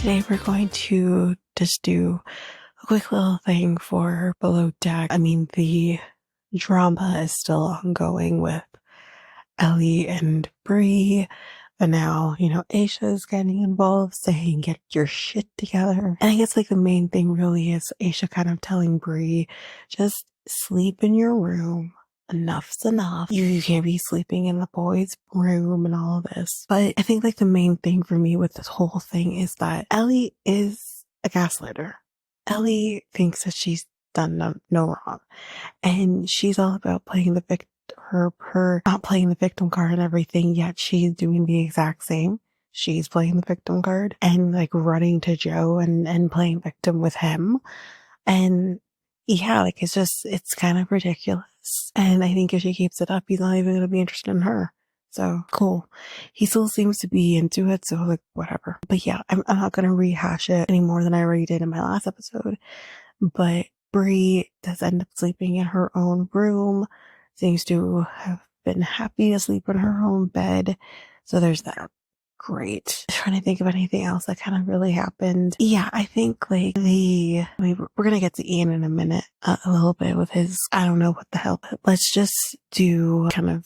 today we're going to just do a quick little thing for Below Deck. I mean, the drama is still ongoing with Ellie and Bree, but now, Aesha is getting involved, saying, get your shit together. And I guess, the main thing really is Aesha kind of telling Bree, just sleep in your room. Enough's enough. You can't be sleeping in the boys' room and all of this. But I think the main thing for me with this whole thing is that Ellie is a gaslighter. Ellie thinks that she's done no wrong. And she's all about playing the victim, her not playing the victim card and everything, yet she's doing the exact same. She's playing the victim card and running to Joe and playing victim with him. And yeah, it's kind of ridiculous. And I think if she keeps it up, he's not even going to be interested in her. So cool. He still seems to be into it. So whatever. But yeah, I'm not going to rehash it any more than I already did in my last episode. But Bree does end up sleeping in her own room. Seems to have been happy to sleep in her own bed. So there's that. Great. Trying to think of anything else that kind of really happened. Yeah, I think we're gonna get to Ian in a minute, a little bit with his, I don't know what the hell. Let's just do kind of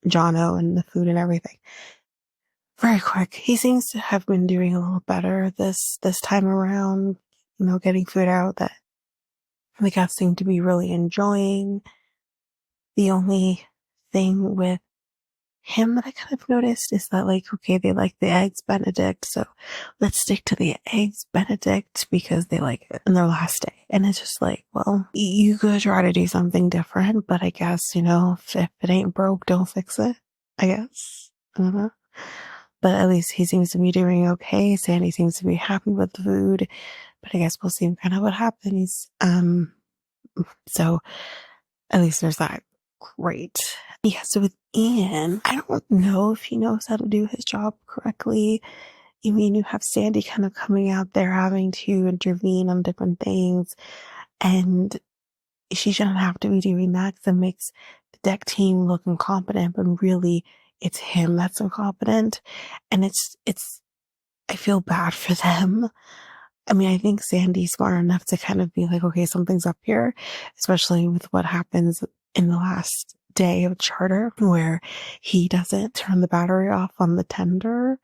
Jono and the food and everything. Very quick. He seems to have been doing a little better this time around, getting food out that the guys seem to be really enjoying. The only thing with him that I kind of noticed is that okay, they like the eggs Benedict, so let's stick to the eggs Benedict because they like it in their last day. And it's just well, you could try to do something different, but I guess, if it ain't broke, don't fix it, I guess. I don't know. But at least he seems to be doing okay. Sandy seems to be happy with the food, but I guess we'll see kind of what happens. So at least there's that. Great. Yeah, so with Ian, I don't know if he knows how to do his job correctly. I mean, you have Sandy kind of coming out there having to intervene on different things, and she shouldn't have to be doing that because it makes the deck team look incompetent, but really it's him that's incompetent. And I feel bad for them. I mean, I think Sandy's smart enough to kind of be okay, something's up here, especially with what happens in the last day of Charter, where he doesn't turn the battery off on the tender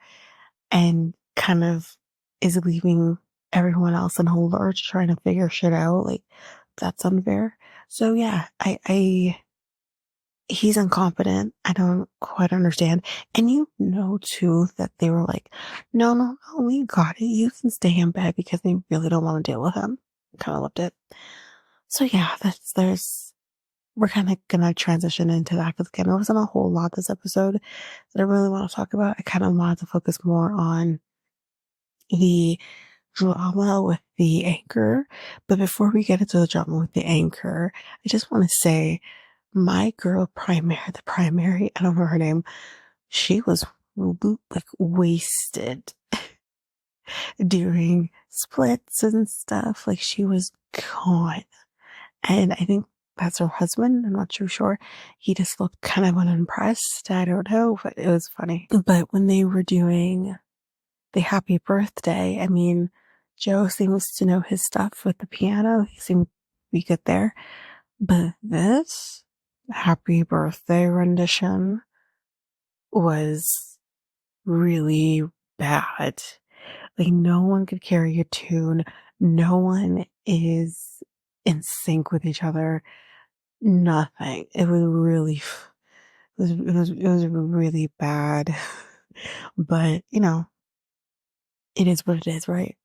and kind of is leaving everyone else in a lurch trying to figure shit out. That's unfair. So yeah, he's incompetent. I don't quite understand. And too, that they were no, we got it. You can stay in bed because they really don't want to deal with him. Kind of loved it. So yeah, we're kind of going to transition into that because again, there wasn't a whole lot this episode that I really want to talk about. I kind of wanted to focus more on the drama with the anchor. But before we get into the drama with the anchor, I just want to say my girl the primary, I don't know her name. She was wasted during splits and stuff. She was gone. And I think that's her husband. I'm not too sure. He just looked kind of unimpressed. I don't know, but it was funny. But when they were doing the happy birthday, I mean, Joe seems to know his stuff with the piano. He seemed to be good there. But this happy birthday rendition was really bad. No one could carry a tune. No one is in sync with each other. Nothing. It was really, it was really bad. But, it is what it is, right?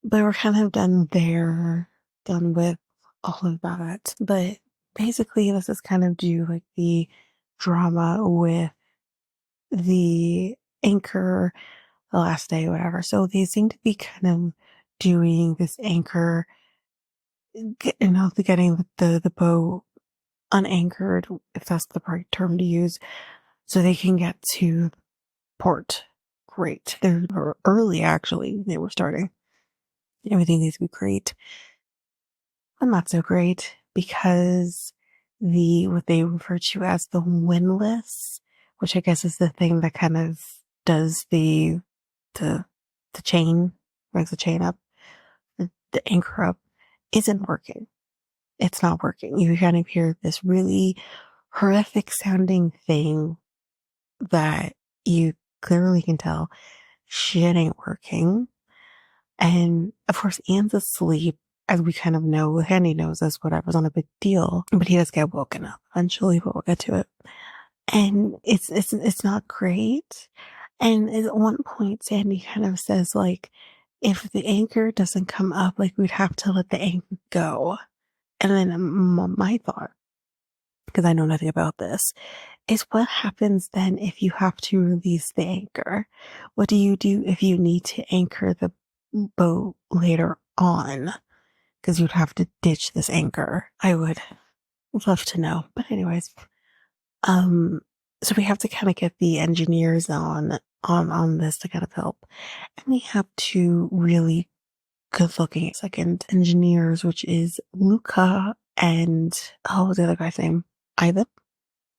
But we're kind of done with all of that. But basically, let's just kind of do the drama with the anchor the last day, whatever. So they seem to be kind of doing this anchor, getting the boat unanchored, if that's the right term to use, so they can get to port. Great. They're early, actually. They were starting. Everything needs to be great. But not so great because what they refer to as the windlass, which I guess is the thing that kind of does the chain brings the chain up, the anchor up, isn't working. It's not working. You kind of hear this really horrific sounding thing that you clearly can tell shit ain't working. And of course, Ian's asleep, as we kind of know. Handy knows this, whatever's not a big deal, but he does get woken up eventually, but we'll get to it. And it's not great. And at one point, Sandy kind of says, like, if the anchor doesn't come up, like, we'd have to let the anchor go. And then my thought, because I know nothing about this, is what happens then if you have to release the anchor? What do you do if you need to anchor the boat later on? Because you'd have to ditch this anchor. I would love to know. But anyways, so we have to kind of get the engineers on this to kind of help. And we have two really good looking second engineers, which is Luca and, what was the other guy's name? Ivan?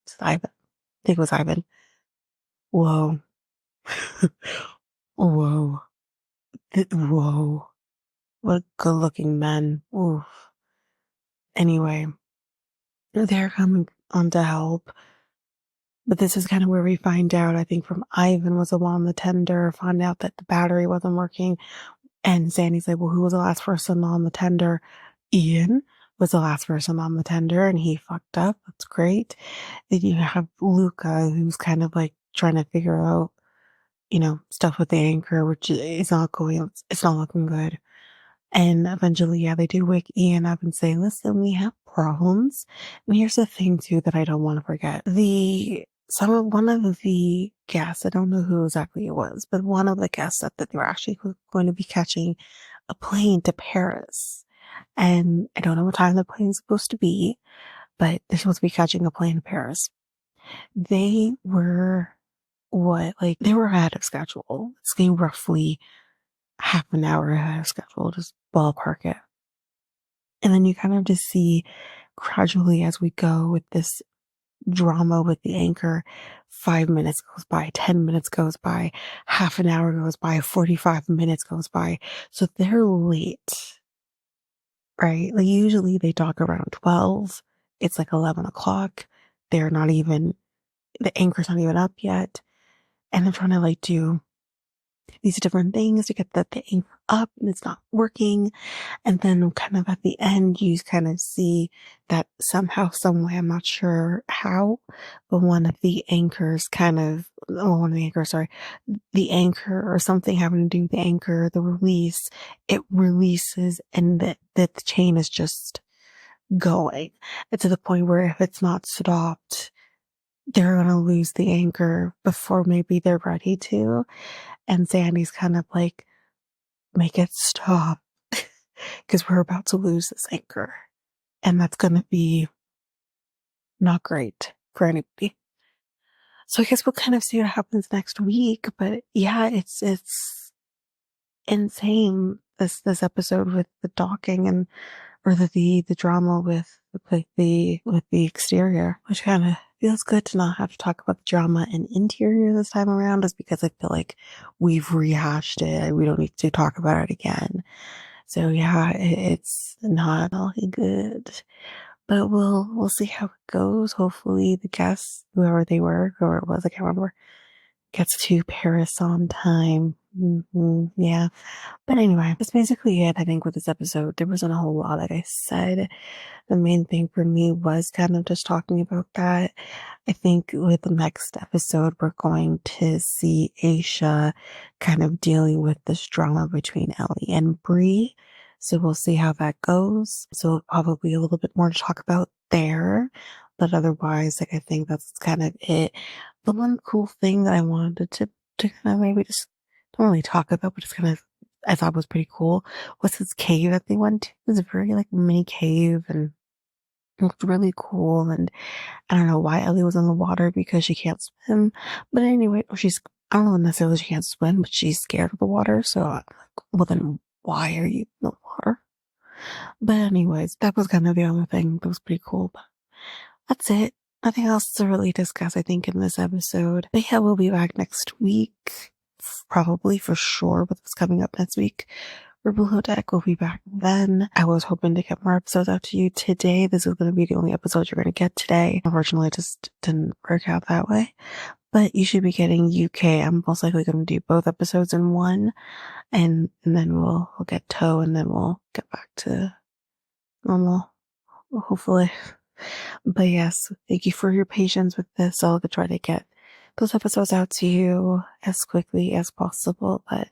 Is it Ivan? I think it was Ivan. Whoa. Whoa. Whoa. What good looking men. Oof. Anyway, they're coming on to help. But this is kind of where we find out, I think, from Ivan was the one on the tender, found out that the battery wasn't working. And Sandy's like, well, who was the last person on the tender? Ian was the last person on the tender, and he fucked up. That's great. Then you have Luca, who's kind of like trying to figure out, stuff with the anchor, which is not going, it's not looking good. And eventually, yeah, they do wake Ian up and say, listen, we have problems. And here's the thing too that I don't want to forget. One of the guests, I don't know who exactly it was, but one of the guests said that they were actually going to be catching a plane to Paris. And I don't know what time the plane's supposed to be, but they're supposed to be catching a plane to Paris. They were they were ahead of schedule. It's roughly half an hour ahead of schedule, just ballpark it. And then you kind of just see gradually as we go with this drama with the anchor, 5 minutes goes by, 10 minutes goes by, half an hour goes by, 45 minutes goes by. So they're late, right? Like usually they dock around 12. It's like 11 o'clock. The anchor's not even up yet. And I'm trying to do these different things to get the anchor up, and it's not working. And then kind of at the end, you kind of see that somehow, some way, I'm not sure how, but the anchor or something having to do with the anchor, the release, it releases, and the chain is just going. It's to the point where if it's not stopped, they're going to lose the anchor before maybe they're ready to. And Sandy's kind of like, make it stop because we're about to lose this anchor. And that's going to be not great for anybody. So I guess we'll kind of see what happens next week. But yeah, it's insane, this episode with the docking or the drama with the exterior, which kind of feels good to not have to talk about the drama and interior this time around, just because I feel like we've rehashed it. We don't need to talk about it again. So yeah, it's not all good, but we'll see how it goes. Hopefully the guests, whoever it was, I can't remember, gets to Paris on time. Yeah. But anyway, that's basically it, I think, with this episode. There wasn't a whole lot, like I said. The main thing for me was kind of just talking about that. I think with the next episode, we're going to see Aesha kind of dealing with this drama between Ellie and Bree. So we'll see how that goes. So probably a little bit more to talk about there. But otherwise, I think that's kind of it. The one cool thing that I wanted to kind of maybe just don't really talk about, but just kind of I thought was pretty cool, was this cave that they went to. It was a very mini cave and it looked really cool. And I don't know why Ellie was in the water, because she can't swim. But anyway, I don't know necessarily she can't swim, but she's scared of the water. So I'm like, well then why are you in the water? But anyways, that was kind of the only thing that was pretty cool. But that's it. Nothing else to really discuss, I think, in this episode. But yeah, we'll be back next week probably for sure what's coming up next week for Below Deck. We'll be back then. I was hoping to get more episodes out to you today. This is going to be the only episode you're going to get today. Unfortunately, it just didn't work out that way. But you should be getting UK. I'm most likely going to do both episodes in one. And then we'll get Toe, and then we'll get back to normal, hopefully. But yes, thank you for your patience with this. I'll try to get those episodes out to you as quickly as possible. But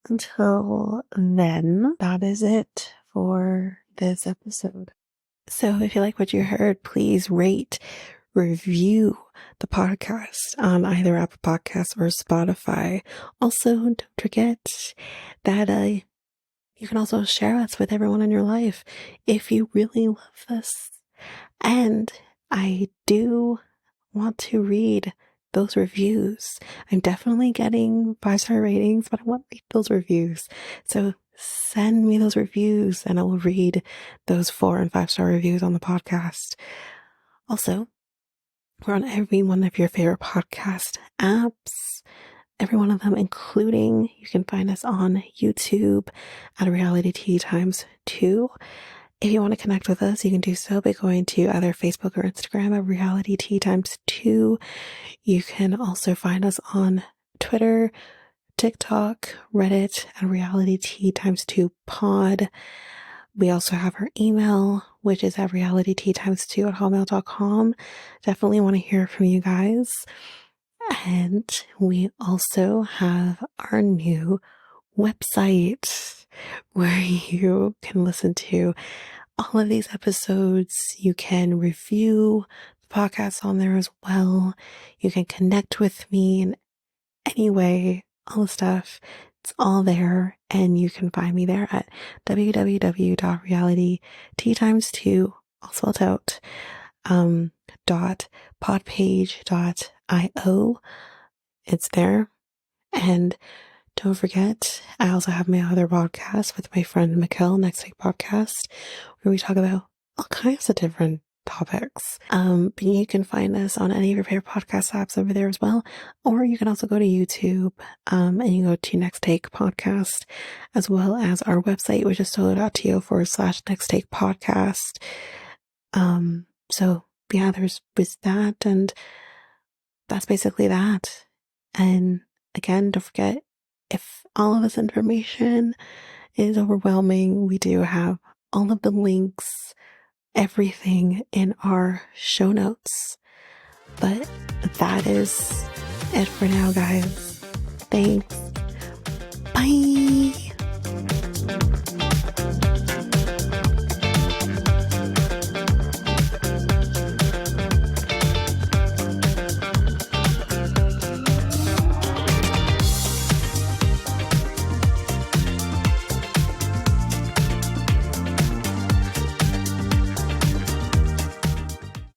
until then, that is it for this episode. So if you like what you heard, please rate, review the podcast on either Apple Podcasts or Spotify. Also, don't forget that you can also share us with everyone in your life if you really love this. And I do want to read those reviews. I'm definitely getting 5-star ratings, but I want to read those reviews. So send me those reviews and I will read those 4 and 5-star reviews on the podcast. Also, we're on every one of your favorite podcast apps. Every one of them, including you can find us on YouTube at Reality Tea Times 2. If you want to connect with us, you can do so by going to either Facebook or Instagram at Reality Tea Times 2. You can also find us on Twitter, TikTok, Reddit at Reality Tea Times 2 Pod. We also have our email, which is at realityteatimes2 at hotmail.com. Definitely want to hear from you guys. And we also have our new website where you can listen to all of these episodes. You can review the podcast on there as well. You can connect with me in any way, all the stuff. It's all there, and you can find me there at www.realityteatimes2, all spelled out, .podpage.io. It's there. And don't forget, I also have my other podcast with my friend Mikkel, Next Take Podcast, where we talk about all kinds of different topics. But you can find us on any of your favorite podcast apps over there as well. Or you can also go to YouTube, and you go to Next Take Podcast, as well as our website, which is solo.to/Next Take Podcast. So yeah, there's that, and that's basically that. And again, don't forget, if all of this information is overwhelming, we do have all of the links, everything in our show notes. But that is it for now, guys. Thanks. Bye.